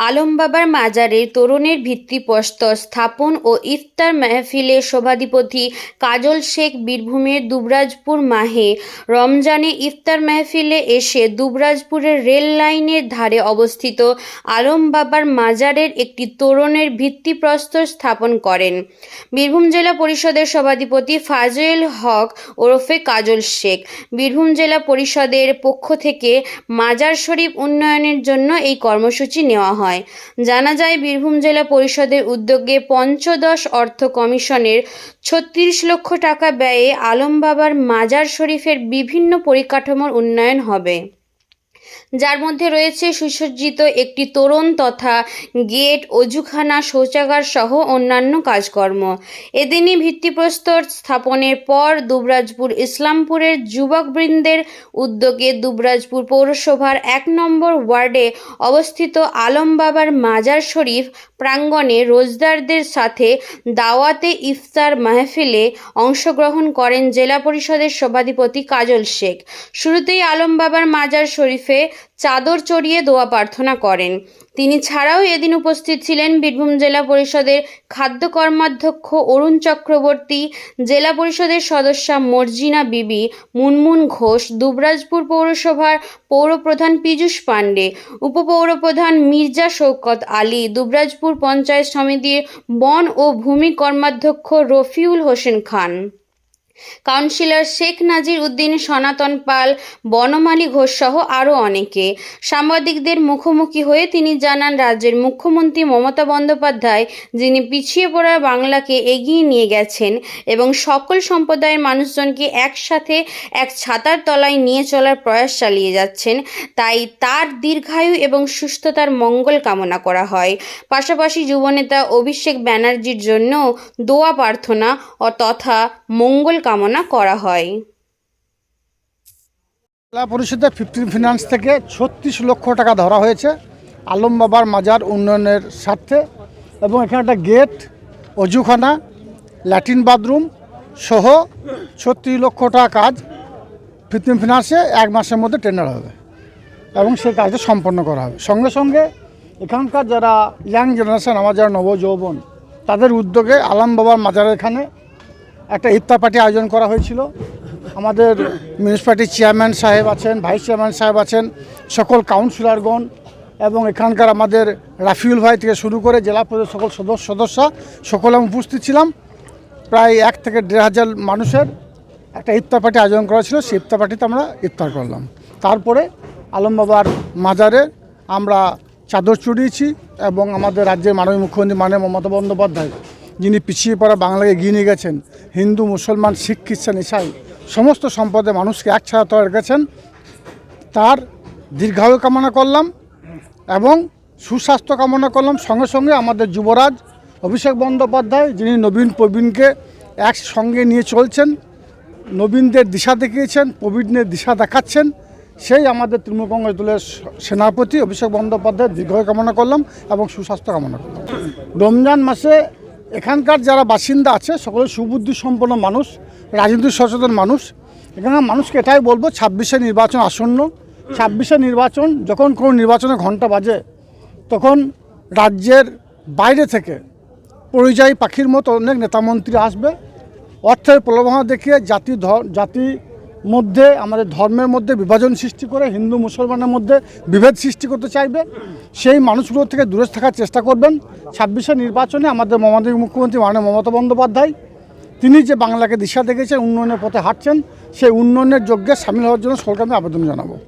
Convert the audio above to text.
আলমবাবার মাজারের তোরণের ভিত্তিপ্রস্তর স্থাপন ও ইফতার মাহফিলে সভাধিপতি কাজল শেখ বীরভূমের দুবরাজপুর মাহে রমজানে ইফতার মাহফিলে এসে দুবরাজপুরের রেল লাইনের ধারে অবস্থিত আলমবাবার মাজারের একটি তোরণের ভিত্তিপ্রস্তর স্থাপন করেন। বীরভূম জেলা পরিষদের সভাধিপতি ফাজল হক ওরফে কাজল শেখ। বীরভূম জেলা পরিষদের পক্ষ থেকে মাজার শরীফ উন্নয়নের জন্য এই কর্মসূচি নেওয়া হয়। জানা যায়, বীরভূম জেলা পরিষদের উদ্যোগে পঞ্চদশ অর্থ কমিশনের ৩৬ লক্ষ টাকা ব্যয়ে আলমবাবার মাজার শরীফের বিভিন্ন পরিকাঠামোর উন্নয়ন হবে, যার মধ্যে রয়েছে সুসজ্জিত একটি তোরণ তথা গেট, অজুখানা, শৌচাগার সহ অন্যান্য কাজকর্ম। এদিনই ভিত্তিপ্রস্তর স্থাপনের পর দুবরাজপুর ইসলামপুরের যুবকবৃন্দের উদ্যোগে দুবরাজপুর পৌরসভার ১ নম্বর ওয়ার্ডে অবস্থিত আলমবাবার মাজার শরীফ প্রাঙ্গণে রোজাদারদের সাথে দাওয়াতে ইফতার মাহফিলে অংশগ্রহণ করেন জেলা পরিষদের সভাধিপতি কাজল শেখ। শুরুতেই আলমবাবার মাজার শরীফে চাদর চড়িয়ে দোয়া প্রার্থনা করেন। তিনি ছাড়াও এদিন উপস্থিত ছিলেন বীরভূম জেলা পরিষদের খাদ্য কর্মাধ্যক্ষ অরুণ চক্রবর্তী, জেলা পরিষদের সদস্যা মর্জিনা বিবি, মুনমুন ঘোষ, দুবরাজপুর পৌরসভার পৌরপ্রধান পীযূষ পাণ্ডে, উপপৌরপ্রধান মির্জা শওকত আলী, দুবরাজপুর পঞ্চায়েত সমিতির বন ও ভূমি কর্মাধ্যক্ষ রফিউল হোসেন খান, কাউন্সিলর শেখ নাজির উদ্দিন, সনাতন পাল, বনমালী ঘোষ সহ আরও অনেকে। সাংবাদিকদের মুখোমুখি হয়ে তিনি জানান, রাজ্যের মুখ্যমন্ত্রী মমতা বন্দ্যোপাধ্যায়, যিনি পিছিয়ে পড়া বাংলাকে এগিয়ে নিয়ে গেছেন এবং সকল সম্প্রদায়ের মানুষজনকে একসাথে এক ছাতার তলায় নিয়ে চলার প্রয়াস চালিয়ে যাচ্ছেন, তাই তার দীর্ঘায়ু এবং সুস্থতার মঙ্গল কামনা করা হয়। পাশাপাশি যুবনেতা অভিষেক ব্যানার্জির জন্য দোয়া প্রার্থনা ও তথা মঙ্গল কামনা করা হয়। জেলা পরিষদের 15 ফিনান্স থেকে ৩৬ লক্ষ টাকা ধরা হয়েছে আলমবাবার মাজার উন্নয়নের স্বার্থে, এবং এখানে একটা গেট, অজুখানা, ল্যাট্রিন বাথরুম সহ ৩৬ লক্ষ টাকা কাজ 15 ফিনান্সে 1 মাসের মধ্যে টেন্ডার হবে এবং সেই কাজটা সম্পন্ন করা হবে। সঙ্গে সঙ্গে এখানকার যারা ইয়াং জেনারেশন, আমার যারা নবযৌবন, তাদের উদ্যোগে আলমবাবার মাজারের এখানে একটা ইফতার পার্টি আয়োজন করা হয়েছিল। আমাদের মিউনিসিপ্যালিটির চেয়ারম্যান সাহেব আছেন, ভাইস চেয়ারম্যান সাহেব আছেন, সকল কাউন্সিলরগণ এবং এখানকার আমাদের রাফিউল ভাই থেকে শুরু করে জেলা পরিষদের সকল সদস্য সকলে আমি উপস্থিত ছিলাম। প্রায় 1 থেকে 1,500 মানুষের একটা ইফতার পার্টি আয়োজন করা ছিল। সেই ইফতার পার্টিতে আমরা ইফতার করলাম। তারপরে আলমবাবার মাজারে আমরা চাদর চড়িয়েছি এবং আমাদের রাজ্যের মাননীয় মুখ্যমন্ত্রী মাননীয় মমতা বন্দ্যোপাধ্যায়, যিনি পিছিয়ে পড়া বাংলাকে এগিয়ে নিয়ে গেছেন, হিন্দু, মুসলমান, শিখ, খ্রিস্টান, ইসাই সমস্ত সম্প্রদায়ের মানুষকে এক ছাড়া তৈরি রেখেছেন, তার দীর্ঘায়ু কামনা করলাম এবং সুস্বাস্থ্য কামনা করলাম। সঙ্গে সঙ্গে আমাদের যুবরাজ অভিষেক বন্দ্যোপাধ্যায়, যিনি নবীন প্রবীণকে একসঙ্গে নিয়ে চলছেন, নবীনদের দিশা দেখিয়েছেন, প্রবীণদের দিশা দেখাচ্ছেন, সেই আমাদের তৃণমূল কংগ্রেস দলের সেনাপতি অভিষেক বন্দ্যোপাধ্যায়ের দীর্ঘায়ু কামনা করলাম এবং সুস্বাস্থ্য কামনা করলাম। রমজান মাসে এখানকার যারা বাসিন্দা আছে সকলে সুবুদ্ধি সম্পন্ন মানুষ, রাজনীতি সচেতন মানুষ। এখানকার মানুষকে এটাই বলবো, 26শে নির্বাচন আসন্ন। 26শে নির্বাচন, যখন কোনো নির্বাচনের ঘণ্টা বাজে, তখন রাজ্যের বাইরে থেকে পরিযায়ী পাখির মতো অনেক নেতামন্ত্রী আসবে, অর্থের প্রলোভন দেখিয়ে জাতি মধ্যে, আমাদের ধর্মের মধ্যে বিভাজন সৃষ্টি করে হিন্দু মুসলমানের মধ্যে বিভেদ সৃষ্টি করতে চাইবে। সেই মানুষগুলো থেকে দূরে থাকার চেষ্টা করবেন। 26শে নির্বাচনে আমাদের মুখ্যমন্ত্রী মাননীয় মমতা বন্দ্যোপাধ্যায়, তিনি যে বাংলাকে দিশা দেখেছেন, উন্নয়নের পথে হাঁটছেন, সেই উন্নয়নের যজ্ঞে সামিল হওয়ার জন্য সকলকে আমি আবেদন জানাবো।